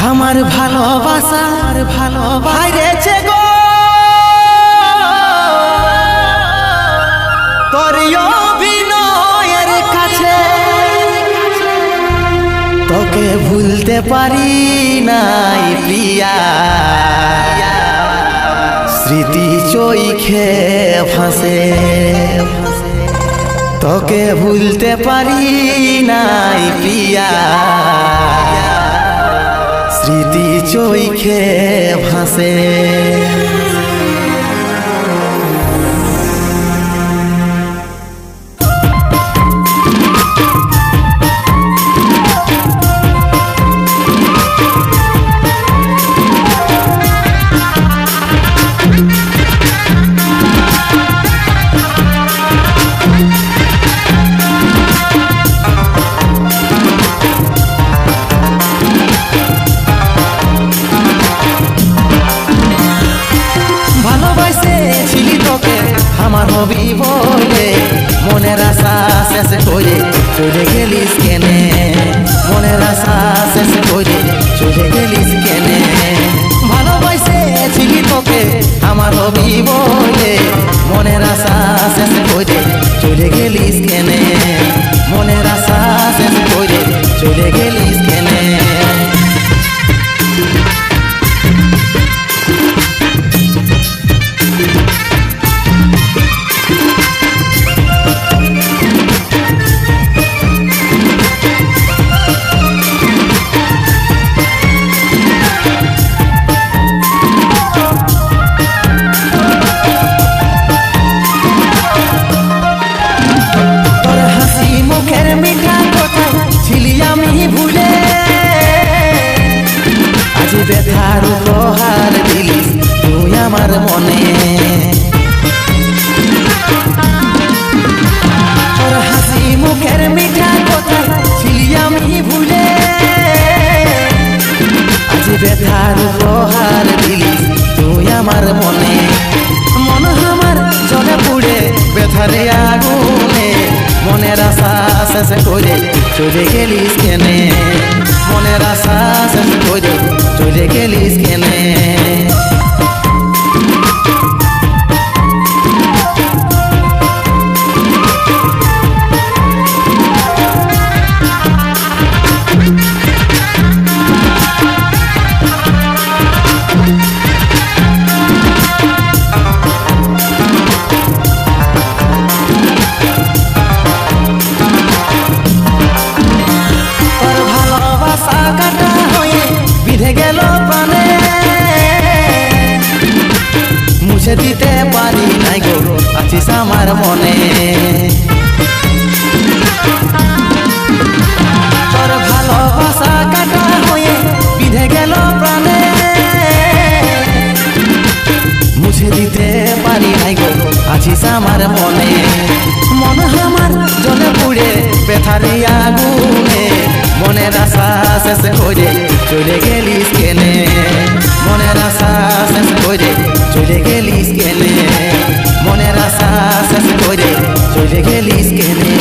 আমার ভালোবাসার ভালোবাসেছে গো তোর অভিনয়ের কাছে তোকে ভুলতে পারি নাই প্রিয়া স্মৃতি চোখে ভাসে তোকে ভুলতে পারি নাই প্রিয়া স্মৃতি চোখে ভাসে আমার হবি বলে মনের আশা শেষ করে চলে গেলিস কেনে মনের আশা শেষ করে চলে গেলিস কেনে ভালোবাসেছিলি তোকে আমার হবি বলে মনের আশা শেষ করে চলে গেলিস কেনে মনের আশা শেষ করে চলে গেলিস কেনে ব্যথার উপহার দিলিস তুই আমার মনে তোর হাসি মুখের মিঠা কথা ছিলি আমি ভুলে আজ ব্যথার উপহার দিলিস তুই আমার মনে মন আমার জলে পুড়ে ব্যথারে আগুনে মনের আশা শেষ করে চলে গেলিস কেনে মনের আশা শেষ করে চলে গেলিস কেনে মুছে দিতে পারি নাই গো আছিস আমার মনে তোর ভালোবাসা কাটা হয়ে বিধে গেল প্রাণে মুছে দিতে পারি নাই গো আছিস আমার মনে মন আমার জলে পুড়ে ব্যথারে আগুনে মনের আশা শেষ করে চলে গেলিস কেনে মনের আশা শেষ করে চলে গেলিস কেনে মনের আশা শেষ করে চলে গেলিস কেনে